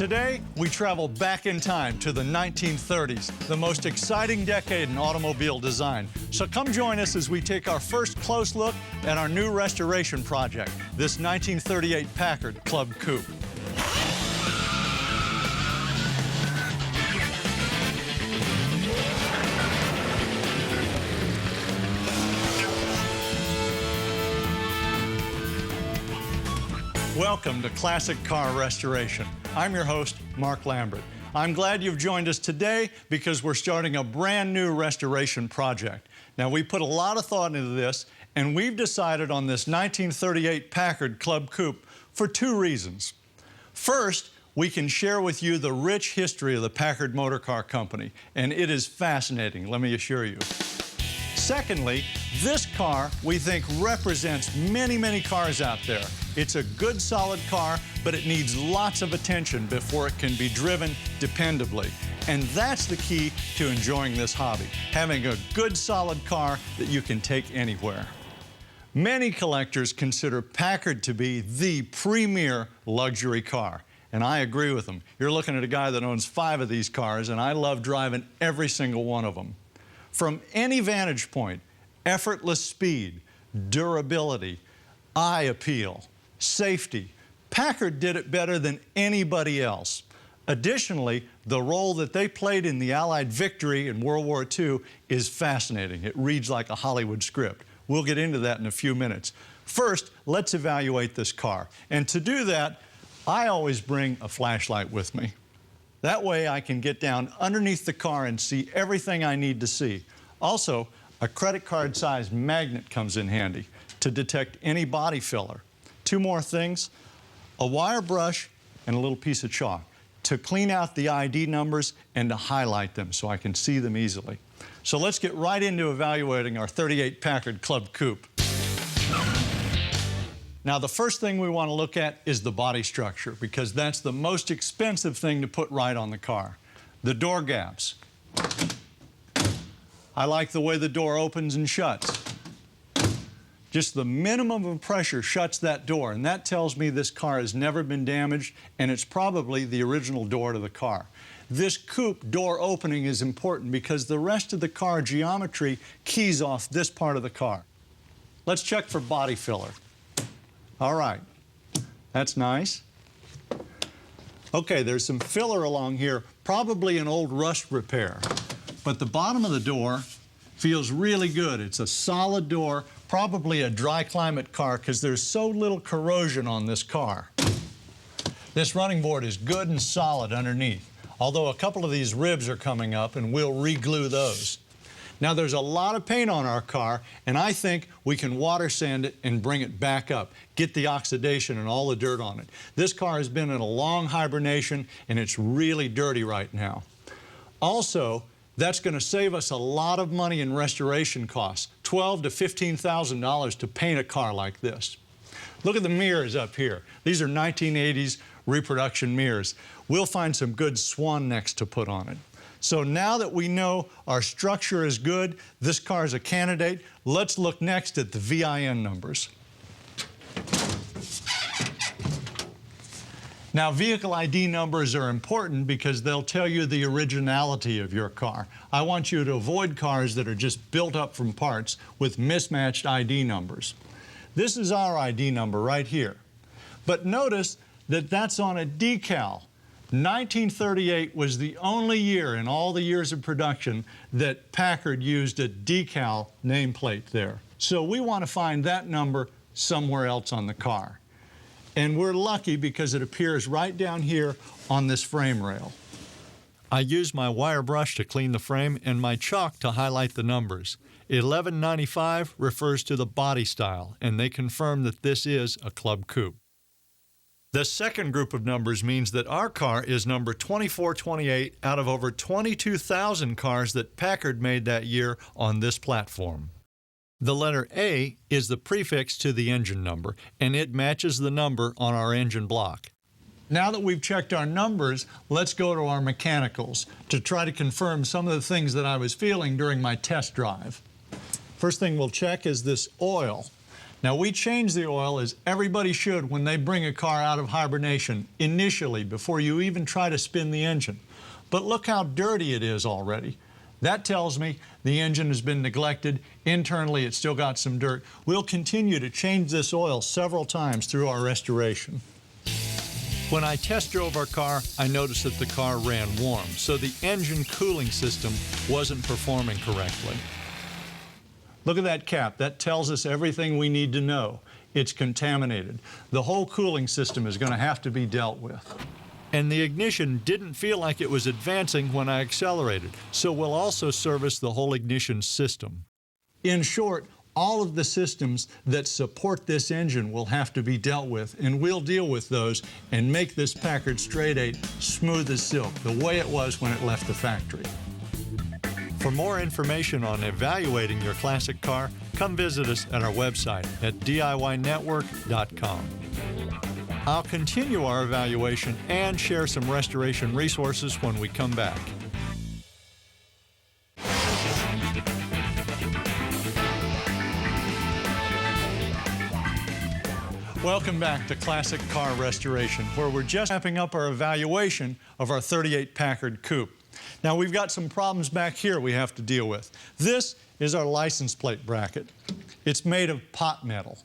Today, we travel back in time to the 1930s, the most exciting decade in automobile design. So come join us as we take our first close look at our new restoration project, this 1938 Packard Club Coupe. Welcome to Classic Car Restoration. I'm your host, Mark Lambert. I'm glad you've joined us today because we're starting a brand new restoration project. Now, we put a lot of thought into this, and we've decided on this 1938 Packard Club Coupe for two reasons. First, we can share with you the rich history of the Packard Motor Car Company, and it is fascinating, let me assure you. Secondly, this car, we think, represents many, many cars out there. It's a good, solid car, but it needs lots of attention before it can be driven dependably. And that's the key to enjoying this hobby, having a good, solid car that you can take anywhere. Many collectors consider Packard to be the premier luxury car, and I agree with them. You're looking at a guy that owns 5 of these cars, and I love driving every single one of them. From any vantage point, effortless speed, durability, eye appeal, safety, Packard did it better than anybody else. Additionally, the role that they played in the Allied victory in World War II is fascinating. It reads like a Hollywood script. We'll get into that in a few minutes. First, let's evaluate this car. And to do that, I always bring a flashlight with me. That way I can get down underneath the car and see everything I need to see. Also, a credit card sized magnet comes in handy to detect any body filler. 2 more things, a wire brush and a little piece of chalk to clean out the ID numbers and to highlight them so I can see them easily. So let's get right into evaluating our 38 Packard Club Coupe. Now, the first thing we want to look at is the body structure, because that's the most expensive thing to put right on the car. The door gaps. I like the way the door opens and shuts. Just the minimum of pressure shuts that door, and that tells me this car has never been damaged, and it's probably the original door to the car. This coupe door opening is important because the rest of the car geometry keys off this part of the car. Let's check for body filler. All right, that's nice. Okay, there's some filler along here, probably an old rust repair. But the bottom of the door feels really good. It's a solid door, probably a dry climate car because there's so little corrosion on this car. This running board is good and solid underneath, although a couple of these ribs are coming up and we'll re-glue those. Now, there's a lot of paint on our car, and I think we can water sand it and bring it back up, get the oxidation and all the dirt on it. This car has been in a long hibernation, and it's really dirty right now. Also, that's going to save us a lot of money in restoration costs, $12,000 to $15,000 to paint a car like this. Look at the mirrors up here. These are 1980s reproduction mirrors. We'll find some good swan necks to put on it. So now that we know our structure is good, this car is a candidate, let's look next at the VIN numbers. Now, vehicle ID numbers are important because they'll tell you the originality of your car. I want you to avoid cars that are just built up from parts with mismatched ID numbers. This is our ID number right here. But notice that that's on a decal. 1938 was the only year in all the years of production that Packard used a decal nameplate there. So we want to find that number somewhere else on the car. And we're lucky because it appears right down here on this frame rail. I used my wire brush to clean the frame and my chalk to highlight the numbers. 1195 refers to the body style, and they confirm that this is a Club Coupe. The second group of numbers means that our car is number 2428 out of over 22,000 cars that Packard made that year on this platform. The letter A is the prefix to the engine number, and it matches the number on our engine block. Now that we've checked our numbers, let's go to our mechanicals to try to confirm some of the things that I was feeling during my test drive. First thing we'll check is this oil. Now, we change the oil as everybody should when they bring a car out of hibernation initially, before you even try to spin the engine. But look how dirty it is already. That tells me the engine has been neglected. Internally, it's still got some dirt. We'll continue to change this oil several times through our restoration. When I test drove our car, I noticed that the car ran warm, so the engine cooling system wasn't performing correctly. Look at that cap. That tells us everything we need to know. It's contaminated. The whole cooling system is going to have to be dealt with. And the ignition didn't feel like it was advancing when I accelerated, so we'll also service the whole ignition system. In short, all of the systems that support this engine will have to be dealt with, and we'll deal with those and make this Packard Straight 8 smooth as silk, the way it was when it left the factory. For more information on evaluating your classic car, come visit us at our website at DIYnetwork.com. I'll continue our evaluation and share some restoration resources when we come back. Welcome back to Classic Car Restoration, where we're just wrapping up our evaluation of our 38 Packard Coupe. Now, we've got some problems back here we have to deal with. This is our license plate bracket. It's made of pot metal.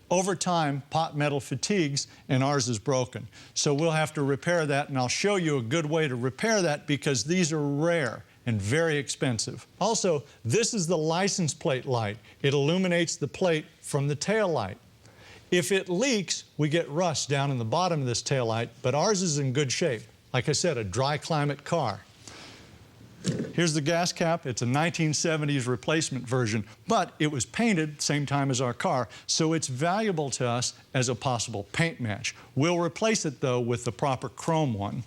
Over time, pot metal fatigues, and ours is broken. So we'll have to repair that, and I'll show you a good way to repair that because these are rare and very expensive. Also, this is the license plate light. It illuminates the plate from the tail light. If it leaks, we get rust down in the bottom of this tail light, but ours is in good shape. Like I said, a dry climate car. Here's the gas cap. It's a 1970s replacement version, but it was painted same time as our car, so it's valuable to us as a possible paint match. We'll replace it, though, with the proper chrome one.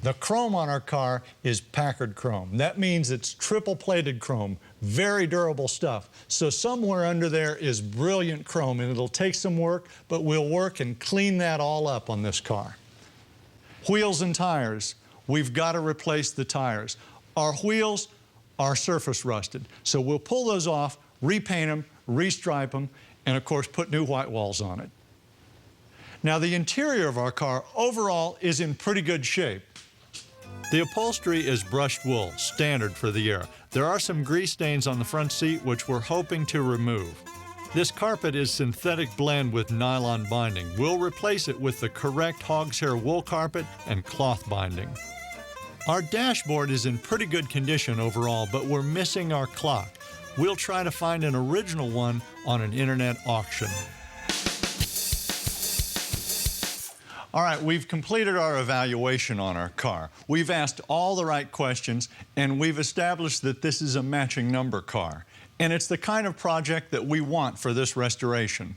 The chrome on our car is Packard chrome. That means it's triple-plated chrome, very durable stuff. So somewhere under there is brilliant chrome, and it'll take some work, but we'll work and clean that all up on this car. Wheels and tires. We've got to replace the tires. Our wheels are surface rusted, so we'll pull those off, repaint them, restripe them, and of course put new white walls on it. Now, the interior of our car overall is in pretty good shape. The upholstery is brushed wool, standard for the year. There are some grease stains on the front seat, which we're hoping to remove. This carpet is synthetic blend with nylon binding. We'll replace it with the correct hog's hair wool carpet and cloth binding. Our dashboard is in pretty good condition overall, but we're missing our clock. We'll try to find an original one on an internet auction. All right, we've completed our evaluation on our car. We've asked all the right questions, and we've established that this is a matching number car. And it's the kind of project that we want for this restoration.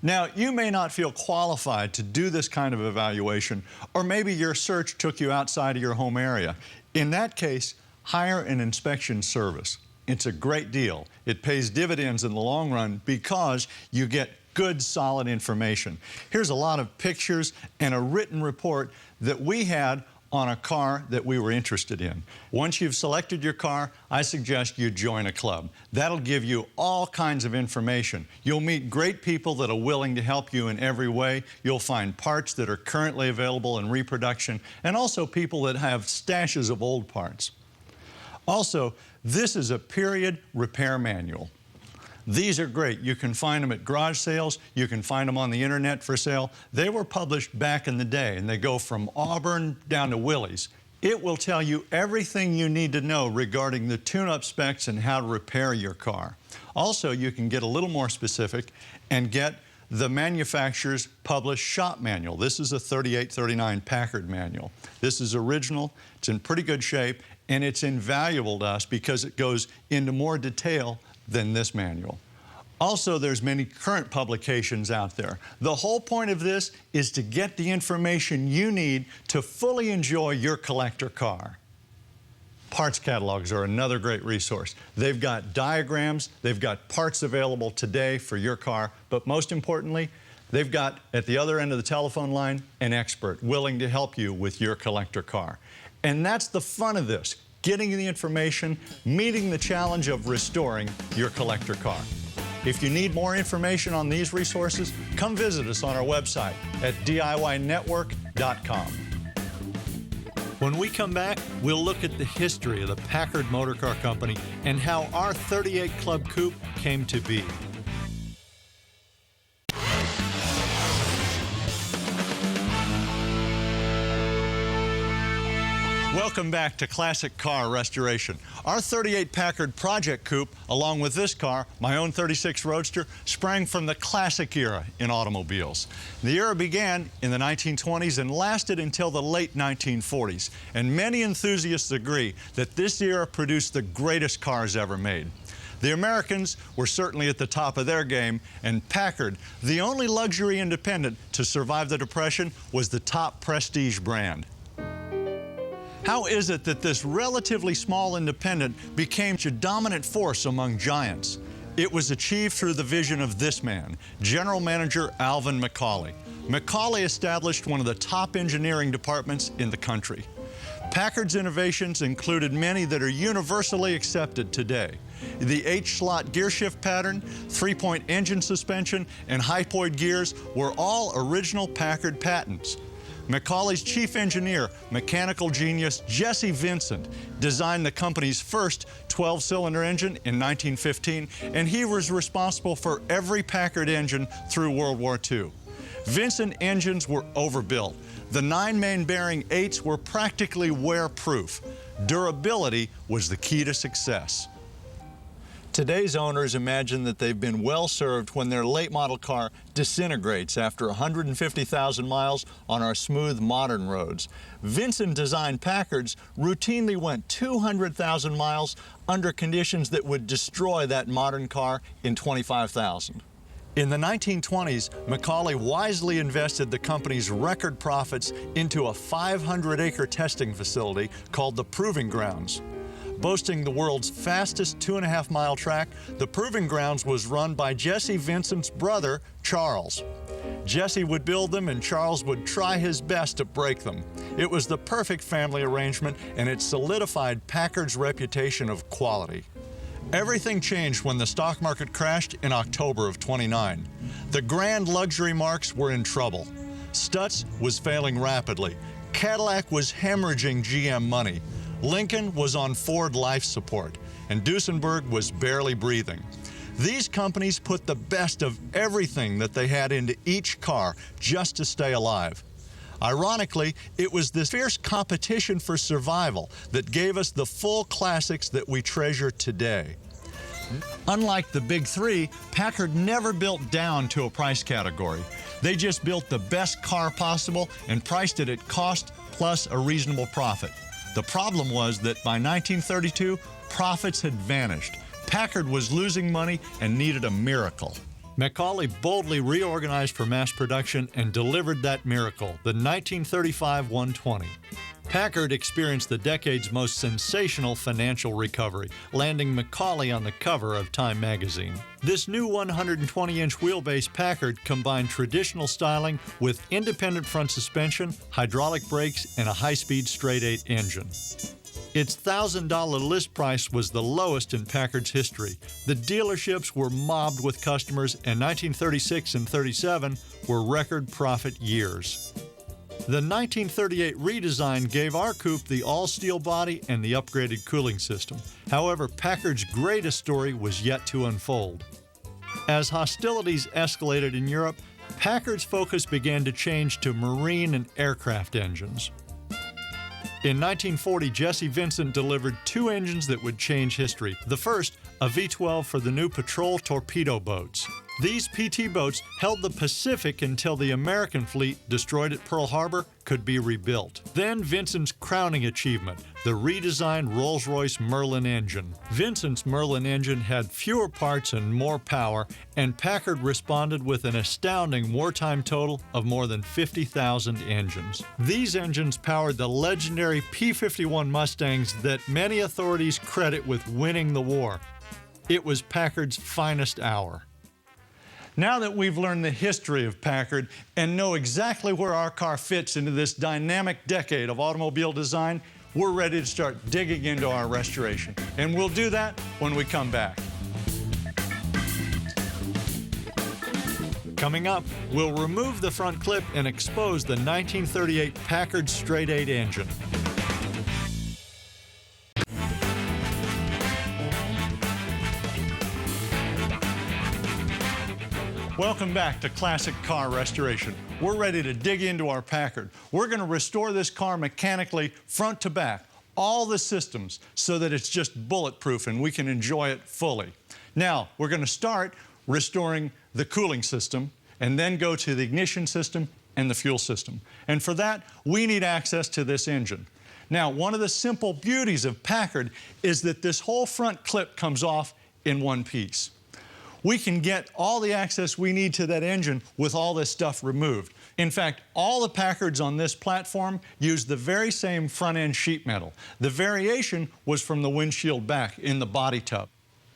Now, you may not feel qualified to do this kind of evaluation, or maybe your search took you outside of your home area. In that case, hire an inspection service. It's a great deal. It pays dividends in the long run because you get good, solid information. Here's a lot of pictures and a written report that we had on a car that we were interested in. Once you've selected your car, I suggest you join a club. That'll give you all kinds of information. You'll meet great people that are willing to help you in every way. You'll find parts that are currently available in reproduction, and also people that have stashes of old parts. Also, this is a period repair manual. These are great. You can find them at garage sales. You can find them on the internet for sale. They were published back in the day, and they go from Auburn down to Willys. It will tell you everything you need to know regarding the tune-up specs and how to repair your car. Also, you can get a little more specific and get the manufacturer's published shop manual. This is a 3839 Packard manual. This is original. It's in pretty good shape, and it's invaluable to us because it goes into more detail than this manual. Also, there's many current publications out there. The whole point of this is to get the information you need to fully enjoy your collector car. Parts catalogs are another great resource. They've got diagrams, they've got parts available today for your car, but most importantly, they've got, at the other end of the telephone line, an expert willing to help you with your collector car. And that's the fun of this. getting the information, meeting the challenge of restoring your collector car. If you need more information on these resources, come visit us on our website at DIYnetwork.com. When we come back, we'll look at the history of the Packard Motor Car Company and how our 38 Club Coupe came to be. Welcome back to Classic Car Restoration. Our 38 Packard Project Coupe, along with this car, my own 36 Roadster, sprang from the classic era in automobiles. The era began in the 1920s and lasted until the late 1940s, and many enthusiasts agree that this era produced the greatest cars ever made. The Americans were certainly at the top of their game, and Packard, the only luxury independent to survive the Depression, was the top prestige brand. How is it that this relatively small independent became a dominant force among giants? It was achieved through the vision of this man, General Manager Alvin McCauley. McCauley established one of the top engineering departments in the country. Packard's innovations included many that are universally accepted today. The H-slot gearshift pattern, three-point engine suspension, and hypoid gears were all original Packard patents. McCauley's chief engineer, mechanical genius Jesse Vincent, designed the company's first 12-cylinder engine in 1915, and he was responsible for every Packard engine through World War II. Vincent engines were overbuilt. The 9 main bearing 8s were practically wear-proof. Durability was the key to success. Today's owners imagine that they've been well served when their late model car disintegrates after 150,000 miles on our smooth modern roads. Vincent designed Packards routinely went 200,000 miles under conditions that would destroy that modern car in 25,000. In the 1920s, McCauley wisely invested the company's record profits into a 500-acre testing facility called the Proving Grounds. Boasting the world's fastest 2.5-mile track, the Proving Grounds was run by Jesse Vincent's brother, Charles. Jesse would build them and Charles would try his best to break them. It was the perfect family arrangement, and it solidified Packard's reputation of quality. Everything changed when the stock market crashed in October of '29. The grand luxury marques were in trouble. Stutz was failing rapidly. Cadillac was hemorrhaging GM money. Lincoln was on Ford life support, and Duesenberg was barely breathing. These companies put the best of everything that they had into each car just to stay alive. Ironically, it was this fierce competition for survival that gave us the full classics that we treasure today. Unlike the big three, Packard never built down to a price category. They just built the best car possible and priced it at cost plus a reasonable profit. The problem was that by 1932, profits had vanished. Packard was losing money and needed a miracle. McCauley boldly reorganized for mass production and delivered that miracle, the 1935 120. Packard experienced the decade's most sensational financial recovery, landing McCauley on the cover of Time magazine. This new 120-inch wheelbase Packard combined traditional styling with independent front suspension, hydraulic brakes, and a high-speed straight-eight engine. Its $1,000 list price was the lowest in Packard's history. The dealerships were mobbed with customers, and 1936 and 37 were record profit years. The 1938 redesign gave our coupe the all-steel body and the upgraded cooling system. However, Packard's greatest story was yet to unfold. As hostilities escalated in Europe, Packard's focus began to change to marine and aircraft engines. In 1940, Jesse Vincent delivered 2 engines that would change history. The first, a V12 for the new patrol torpedo boats. These PT boats held the Pacific until the American fleet, destroyed at Pearl Harbor, could be rebuilt. Then Vincent's crowning achievement, the redesigned Rolls-Royce Merlin engine. Vincent's Merlin engine had fewer parts and more power, and Packard responded with an astounding wartime total of more than 50,000 engines. These engines powered the legendary P-51 Mustangs that many authorities credit with winning the war. It was Packard's finest hour. Now that we've learned the history of Packard and know exactly where our car fits into this dynamic decade of automobile design, we're ready to start digging into our restoration. And we'll do that when we come back. Coming up, we'll remove the front clip and expose the 1938 Packard straight 8 engine. Welcome back to Classic Car Restoration. We're ready to dig into our Packard. We're going to restore this car mechanically front to back, all the systems, so that it's just bulletproof and we can enjoy it fully. Now, we're going to start restoring the cooling system and then go to the ignition system and the fuel system. And for that, we need access to this engine. Now, one of the simple beauties of Packard is that this whole front clip comes off in one piece. We can get all the access we need to that engine with all this stuff removed. In fact, all the Packards on this platform use the very same front-end sheet metal. The variation was from the windshield back in the body tub.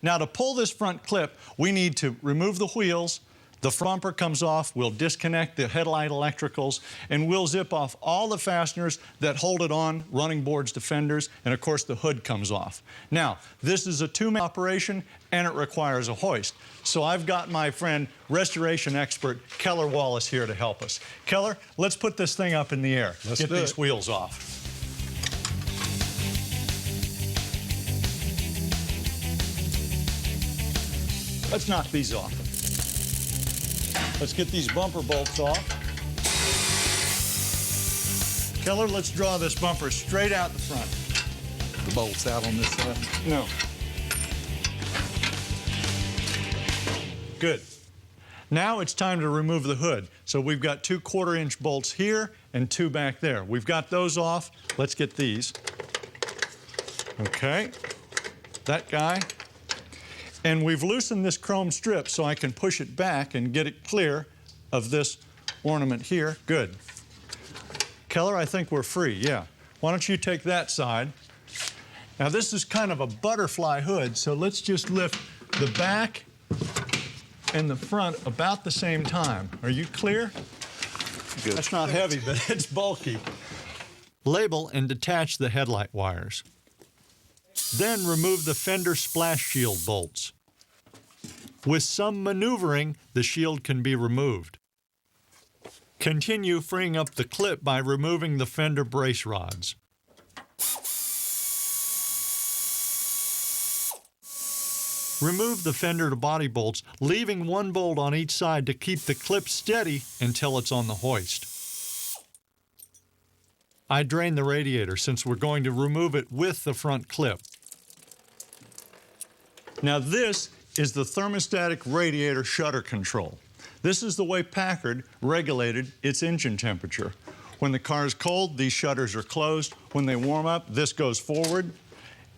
Now, to pull this front clip, we need to remove the wheels. The front bumper comes off, we'll disconnect the headlight electricals, and we'll zip off all the fasteners that hold it on, running boards, defenders, and of course the hood comes off. Now, this is a two-man operation and it requires a hoist. So I've got my friend, restoration expert, Keller Wallace here to help us. Keller, let's put this thing up in the air. Let's get these it. wheels off. Let's knock these off. Let's get these bumper bolts off. Keller, let's draw this bumper straight out the front. The bolts out on this side? No. Good. Now it's time to remove the hood. So we've got 2 1/4-inch bolts here and 2 back there. We've got those off. Let's get these. Okay. That guy. And we've loosened this chrome strip so I can push it back and get it clear of this ornament here. Good. Keller, I think we're free, yeah. Why don't you take that side? Now this is kind of a butterfly hood, so let's just lift the back and the front about the same time. Are you clear? Good. That's not heavy, but it's bulky. Label and detach the headlight wires. Then remove the fender splash shield bolts. With some maneuvering, the shield can be removed. Continue freeing up the clip by removing the fender brace rods. Remove the fender to body bolts, leaving 1 bolt on each side to keep the clip steady until it's on the hoist. I drained the radiator since we're going to remove it with the front clip. Now this is the thermostatic radiator shutter control. This is the way Packard regulated its engine temperature. When the car is cold, these shutters are closed. When they warm up, this goes forward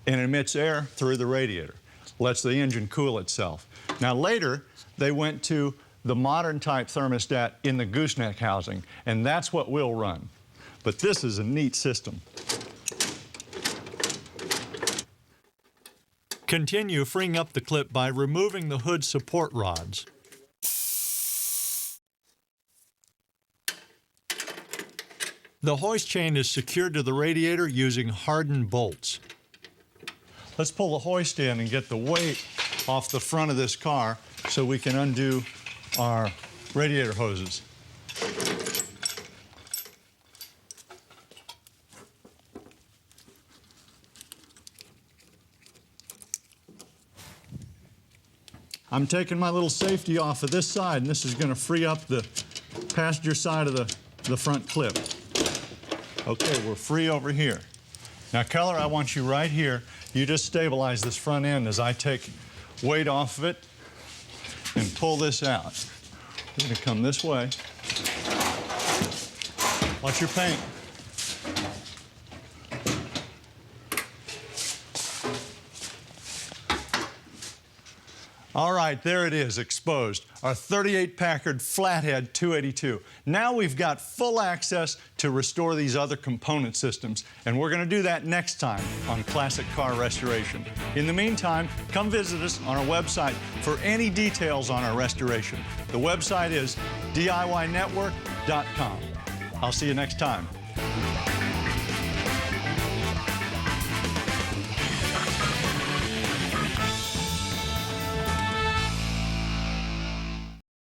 and emits air through the radiator. Lets the engine cool itself. Now later, they went to the modern type thermostat in the gooseneck housing, and that's what we'll run. But this is a neat system. Continue freeing up the clip by removing the hood support rods. The hoist chain is secured to the radiator using hardened bolts. Let's pull the hoist in and get the weight off the front of this car so we can undo our radiator hoses. I'm taking my little safety off of this side, and this is going to free up the passenger side of the front clip. Okay, we're free over here. Now, Keller, I want you right here. You just stabilize this front end as I take weight off of it and pull this out. We're going to come this way. Watch your paint. All right, there it is, exposed. Our 38 Packard Flathead 282. Now we've got full access to restore these other component systems, and we're going to do that next time on Classic Car Restoration. In the meantime, come visit us on our website for any details on our restoration. The website is DIYnetwork.com. I'll see you next time.